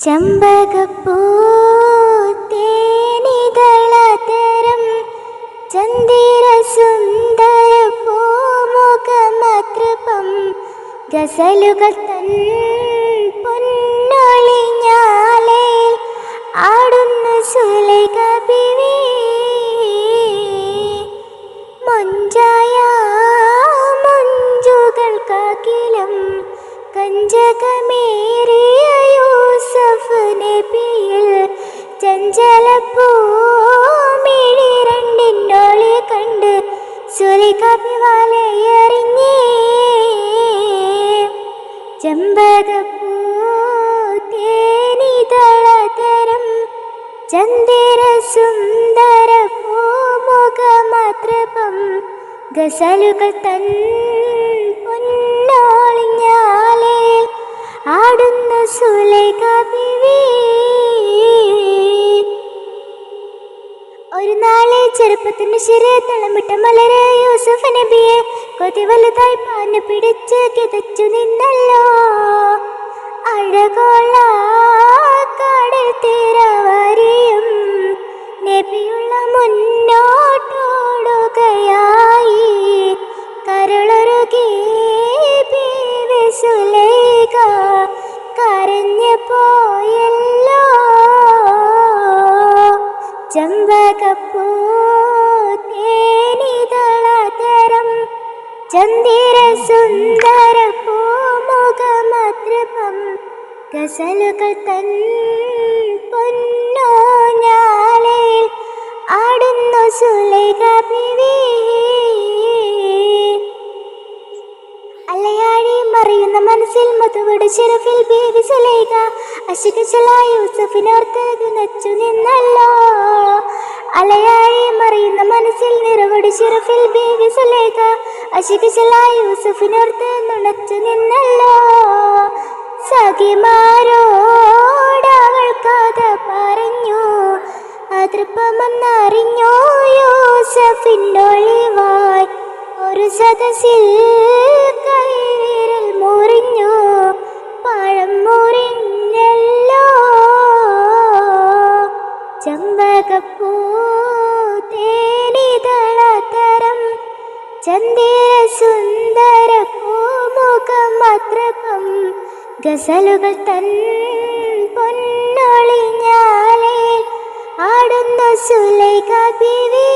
ചെമ്പകപ്പൂ തേനിതളതരം ചന്ദിര സുന്ദര പൂമുഖമതൃപം ഗസലുകൾ തൻ പൊന്നൊളിഞ്ഞാലയിൽ ആടുന്ന സുലൈഖ ബീവി. മൊഞ്ചായ മൊഞ്ചുകൾക്കകിലം കഞ്ചകമേറിയ യൂസഫ് നബിയിൽ ചഞ്ചലപ്പൂമിഴി രണ്ടിനൊളി കണ്ട് സുലൈഖ വലയെറിഞ്ഞേ. ചെമ്പകപ്പൂ തേനിതളതരം ചന്ദിര സുന്ദര പൂമുഖമതൃപം ഗസലുകൾ തൻ പൊന്നൊളിഞ്ഞാലയിൽ ആടുന്ന സുലൈഖ ബീവി. ഒരു നാളെ ചെറുപ്പത്തിന് ശിരത്തളമിട്ട മലരെ യൂസഫ് നബിയെ കൊതി വലുതായി പാഞ്ഞു പിടിച്ച് കിതച്ചു നിന്നല്ലോ. അഴകോള കടൽ തീരവരിയും നബിയുള്ള മുന്നോട്ടോടുകയായി. കരളൊരുകി ബീവി സുലൈഖ കരഞ്ഞു പോയല്ലോ. ചെമ്പകപ്പൂ തേനിതളതരം ചന്ദിര സുന്ദര പൂമുഖമതൃപം ഗസലുകൾ തൻ പൊന്നൊളിഞ്ഞാലയിൽ ആടുന്നു സുലൈഖ ബീവി. അലയാഴി മറിയുന്ന മനസ്സിൽ മധുവോട് ശിരഫിൽ ബീവി സുലൈഖ അശികശലായി യൂസഫിനോർത്ത് നച്ചു നിന്നല്ലോ. അലയാഴി മറിയുന്ന മനസ്സിൽ നിറവോട് ശിരഫിൽ ബീവി സുലൈഖ അശികശലായി യൂസഫിനോർത്ത് നുണച്ചു നിന്നല്ലോ. സഖിമാരോടവൾ കഥ പറഞ്ഞു അതൃപ്പമെന്നറിഞ്ഞു യൂസഫിനൊളിവായി. ഒരു സദസ്സിൽ കൈവിരൽ മുറിഞ്ഞു പഴം മുറിഞ്ഞല്ലോ. ചെമ്പകപ്പൂ തേനിതളതരം ചന്ദിര സുന്ദര പൂമുഖമതൃപം ഗസലുകൾ തൻ പൊന്നൊളിഞ്ഞാലയിൽ ആടുന്നു സുലൈഖ ബീവി.